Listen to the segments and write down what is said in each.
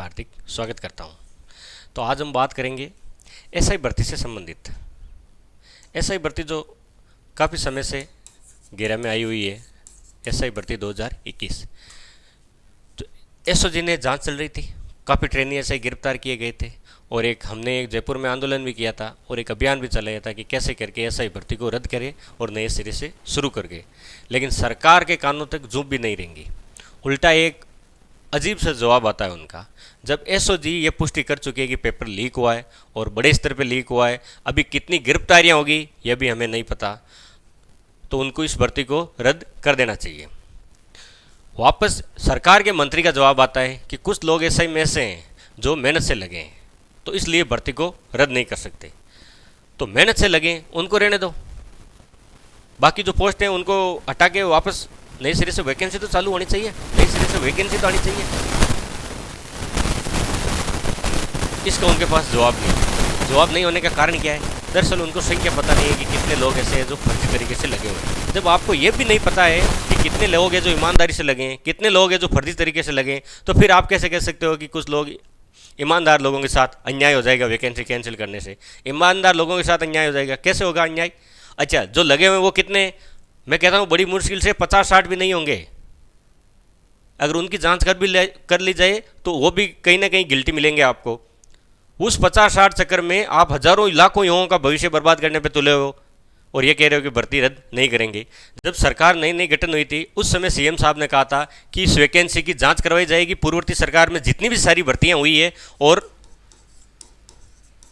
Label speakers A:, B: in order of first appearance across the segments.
A: हार्दिक स्वागत करता हूं। तो आज हम बात करेंगे एसआई भर्ती से संबंधित। एसआई भर्ती जो काफ़ी समय से घेरा में आई हुई है, एसआई भर्ती 2021। तो एसओजी ने जांच चल रही थी, काफ़ी ट्रेनी एसआई गिरफ्तार किए गए थे और हमने एक जयपुर में आंदोलन भी किया था और एक अभियान भी चलाया था कि कैसे करके एसआई भर्ती को रद्द करें और नए सिरे से शुरू कर गए। लेकिन सरकार के कानों तक जूं भी नहीं रहेंगी। उल्टा एक अजीब सा जवाब आता है उनका, जब एसओजी ये पुष्टि कर चुकी है कि पेपर लीक हुआ है और बड़े स्तर पे लीक हुआ है, अभी कितनी गिरफ्तारियां होगी यह भी हमें नहीं पता, तो उनको इस भर्ती को रद्द कर देना चाहिए। वापस सरकार के मंत्री का जवाब आता है कि कुछ लोग एसआई में ऐसे हैं जो मेहनत से लगे हैं, तो इसलिए भर्ती को रद्द नहीं कर सकते। तो मेहनत से लगे उनको रहने दो, बाकी जो पोस्ट हैं उनको हटा के वापस नए सिरे से वैकेंसी तो चालू होनी चाहिए, नए सिरे से वैकेंसी तो आनी चाहिए। इसका उनके पास जवाब नहीं है। जवाब नहीं होने का कारण क्या है? दरअसल उनको संख्या पता नहीं है कि कितने लोग ऐसे हैं जो फर्जी तरीके से लगे हुए हैं। जब आपको ये भी नहीं पता है कि कितने लोग हैं जो ईमानदारी से लगे हैं, कितने लोग हैं जो फर्जी तरीके से लगे हैं, तो फिर आप कैसे कह सकते हो कि कुछ लोग ईमानदार लोगों के साथ अन्याय हो जाएगा वैकेंसी कैंसिल करने से? ईमानदार लोगों के साथ अन्याय हो जाएगा, कैसे होगा अन्याय? अच्छा, जो लगे हुए वो कितने? मैं कहता हूँ बड़ी मुश्किल से 50-60 भी नहीं होंगे। अगर उनकी जांच कर ली जाए तो वो भी कहीं ना कहीं गिल्टी मिलेंगे आपको। उस 50-60 चक्कर में आप हजारों लाखों युवाओं का भविष्य बर्बाद करने पे तुले हो और ये कह रहे हो कि भर्ती रद्द नहीं करेंगे। जब सरकार नई नई गठन हुई थी उस समय सीएम साहब ने कहा था कि इस वैकेंसी की जांच करवाई जाएगी। पूर्ववर्ती सरकार में जितनी भी सारी भर्तियां हुई है और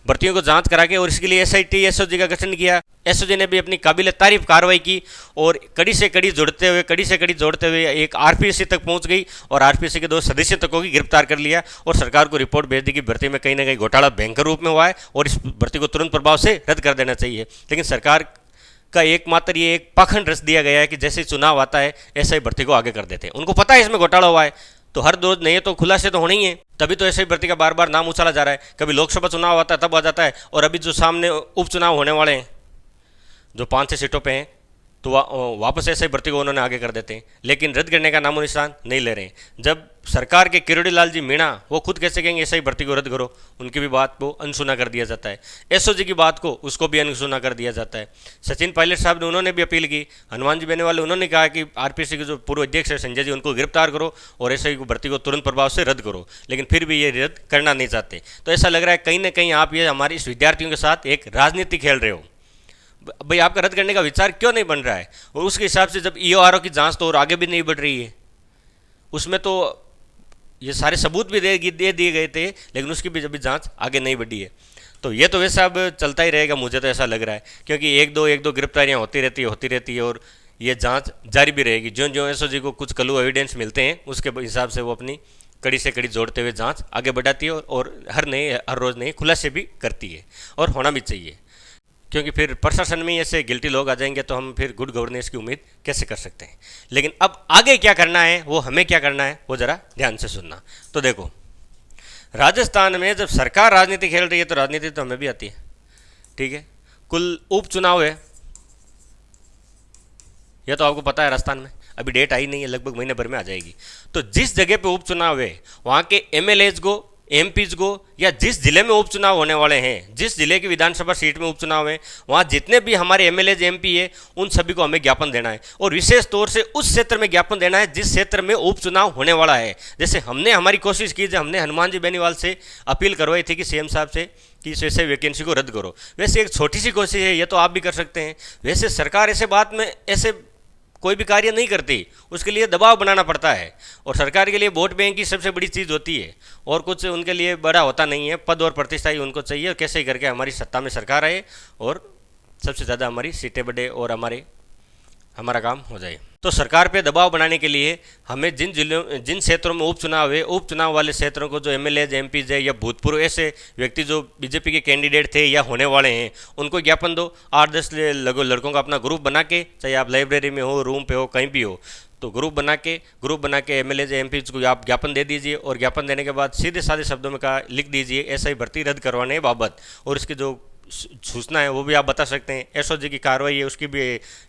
A: भर्तियों को जांच करा के और इसके लिए एसआईटी एसओजी का गठन किया। एसओजी ने भी अपनी काबिल तारीफ कार्रवाई की और कड़ी से कड़ी जोड़ते हुए एक आरपीएससी तक पहुंच गई और आरपीएससी के 2 सदस्य तक को भी गिरफ्तार कर लिया और सरकार को रिपोर्ट भेज दी कि भर्ती में कहीं ना कहीं घोटाला भयंकर रूप में हुआ है और इस भर्ती को तुरंत प्रभाव से रद्द कर देना चाहिए। लेकिन सरकार का एकमात्र ये एक पाखंड रच दिया गया है कि जैसे चुनाव आता है ऐसा ही भर्ती को आगे कर देते हैं। उनको पता है इसमें घोटाला हुआ है, तो हर रोज नहीं है तो खुलासे तो होने ही है। तभी तो ऐसे ही भर्ती का बार बार नाम उछाला जा रहा है। कभी लोकसभा चुनाव आता है तब आ जाता है, और अभी जो सामने उपचुनाव होने वाले हैं जो 5-6 सीटों पे हैं तो वापस ऐसे ही भर्ती को उन्होंने आगे कर देते हैं, लेकिन रद्द करने का नामो निशान नहीं ले रहे हैं। जब सरकार के किरोड़ी लाल जी मीणा वो खुद कैसे कहेंगे ऐसे ही भर्ती को रद्द करो, उनकी भी बात को अनसुना कर दिया जाता है। एसओजी की बात को उसको भी अनसुना कर दिया जाता है। सचिन पायलट साहब ने उन्होंने भी अपील की, हनुमान जी बेनीवाल उन्होंने कहा कि आरपीएससी के जो पूर्व अध्यक्ष है संजय जी उनको गिरफ्तार करो और एसआई को भर्ती को तुरंत प्रभाव से रद्द करो, लेकिन फिर भी ये रद्द करना नहीं चाहते। तो ऐसा लग रहा है कहीं ना कहीं आप ये हमारे इस विद्यार्थियों के साथ एक राजनीति खेल रहे हो। भाई आपका रद्द करने का विचार क्यों नहीं बन रहा है? और उसके हिसाब से जब ईओआरओ की जांच तो और आगे भी नहीं बढ़ रही है, उसमें तो ये सारे सबूत भी दे दिए गए थे, लेकिन उसकी भी अभी जांच आगे नहीं बढ़ी है। तो ये तो वैसा अब चलता ही रहेगा, मुझे तो ऐसा लग रहा है, क्योंकि एक दो गिरफ्तारियां होती रहती है और ये जांच जारी भी रहेगी। ज्यों ज्यों एसओजी को कुछ कलू एविडेंस मिलते हैं उसके हिसाब से वो अपनी कड़ी से कड़ी जोड़ते हुए जांच आगे बढ़ाती है और हर रोज़ नए खुलासे भी करती है, और होना भी चाहिए, क्योंकि फिर प्रशासन में ऐसे गिल्टी लोग आ जाएंगे तो हम फिर गुड गवर्नेंस की उम्मीद कैसे कर सकते हैं। लेकिन अब आगे क्या करना है, वो हमें क्या करना है, वो ज़रा ध्यान से सुनना। तो देखो, राजस्थान में जब सरकार राजनीति खेल रही है तो राजनीति तो हमें भी आती है, ठीक है। कुल उपचुनाव है, यह तो आपको पता है। राजस्थान में अभी डेट आई नहीं है, लगभग महीने भर में आ जाएगी। तो जिस जगह पे उपचुनाव है वहाँ के एमएलएज को, एमपीज को, या जिस जिले में उपचुनाव होने वाले हैं, जिस जिले की विधानसभा सीट में उपचुनाव है, वहाँ जितने भी हमारे एमएलएज एमपी है उन सभी को हमें ज्ञापन देना है, और विशेष तौर से उस क्षेत्र में ज्ञापन देना है जिस क्षेत्र में उपचुनाव होने वाला है। जैसे हमने हमारी कोशिश की, हमने हनुमान जी बेनीवाल से अपील करवाई थी कि सीएम साहब से कि इस वैसे वैकेंसी को रद्द करो। वैसे एक छोटी सी कोशिश है, ये तो आप भी कर सकते हैं। वैसे सरकार ऐसे बात में ऐसे कोई भी कार्य नहीं करती, उसके लिए दबाव बनाना पड़ता है, और सरकार के लिए वोट बैंक की सबसे बड़ी चीज़ होती है, और कुछ उनके लिए बड़ा होता नहीं है। पद और प्रतिष्ठा ही उनको चाहिए, और कैसे करके हमारी सत्ता में सरकार आए और सबसे ज़्यादा हमारी सीटें बढ़े और हमारा काम हो जाए। तो सरकार पे दबाव बनाने के लिए हमें जिन क्षेत्रों में उपचुनाव है, उपचुनाव वाले क्षेत्रों को जो एमएलए एमपीज है या भूतपूर्व ऐसे व्यक्ति जो बीजेपी के कैंडिडेट थे या होने वाले हैं उनको ज्ञापन दो। 8-10 लड़कों का अपना ग्रुप बना के, चाहे आप लाइब्रेरी में हो, रूम पे हो, कहीं भी हो, तो ग्रुप बना के एमएलए एमपीज को आप ज्ञापन दे दीजिए, और ज्ञापन देने के बाद सीधे साधे शब्दों में लिख दीजिए एसआई भर्ती रद्द करवाने बाबत, और इसके जो सूचना है वो भी आप बता सकते हैं। एसओजी की कार्रवाई है उसकी भी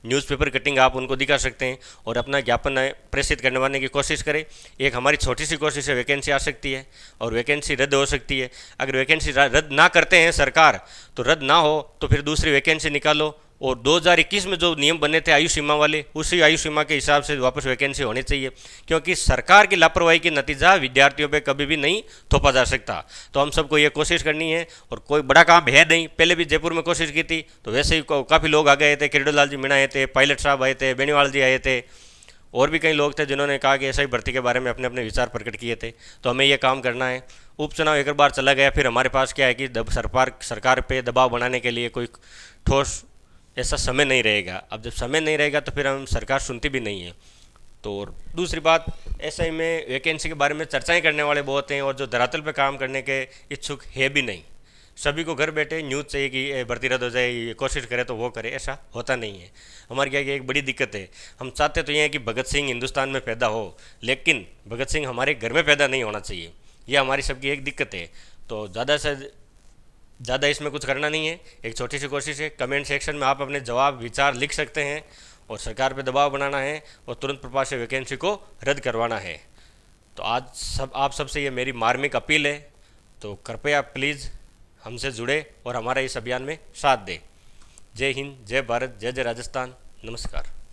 A: न्यूज़पेपर कटिंग आप उनको दिखा सकते हैं और अपना ज्ञापन प्रेषित करवाने की कोशिश करें। एक हमारी छोटी सी कोशिश है, वैकेंसी आ सकती है और वैकेंसी रद्द हो सकती है। अगर वैकेंसी रद्द ना करते हैं सरकार तो रद्द ना हो तो फिर दूसरी वैकेंसी निकालो और 2021 में जो नियम बने थे आयु सीमा वाले, उसी आयु सीमा के हिसाब से वापस वैकेंसी होनी चाहिए, क्योंकि सरकार की लापरवाही के नतीजा विद्यार्थियों पे कभी भी नहीं थोपा जा सकता। तो हम सबको ये कोशिश करनी है और कोई बड़ा काम है नहीं। पहले भी जयपुर में कोशिश की थी तो वैसे ही काफ़ी लोग आ गए थे, किरडूलाल जी मीणा आए थे, पायलट साहब आए थे, बेनीवाल जी आए थे और भी कई लोग थे जिन्होंने कहा कि ऐसा ही भर्ती के बारे में अपने अपने विचार प्रकट किए थे। तो हमें ये काम करना है। उपचुनाव एक बार चला गया, फिर हमारे पास क्या है कि सरकार पे दबाव बनाने के लिए कोई ठोस ऐसा समय नहीं रहेगा। अब जब समय नहीं रहेगा तो फिर हम सरकार सुनती भी नहीं है। तो दूसरी बात, एसआई में वैकेंसी के बारे में चर्चाएं करने वाले बहुत हैं और जो धरातल पे काम करने के इच्छुक है भी नहीं। सभी को घर बैठे न्यूज़ चाहिए कि ये भर्ती रद्द हो जाए, ये कोशिश करे तो वो करे, ऐसा होता नहीं है। हमारे क्या एक बड़ी दिक्कत है, हम चाहते तो ये है कि भगत सिंह हिंदुस्तान में पैदा हो, लेकिन भगत सिंह हमारे घर में पैदा नहीं होना चाहिए। यह हमारी सबकी एक दिक्कत है। तो ज़्यादा से ज़्यादा इसमें कुछ करना नहीं है, एक छोटी सी कोशिश है। कमेंट सेक्शन में आप अपने जवाब विचार लिख सकते हैं और सरकार पे दबाव बनाना है और तुरंत प्रभाव से वैकेंसी को रद्द करवाना है। तो आज आप सबसे ये मेरी मार्मिक अपील है। तो कृपया प्लीज़ हमसे जुड़े और हमारे इस अभियान में साथ दें। जय हिंद, जय भारत, जय जय राजस्थान। नमस्कार।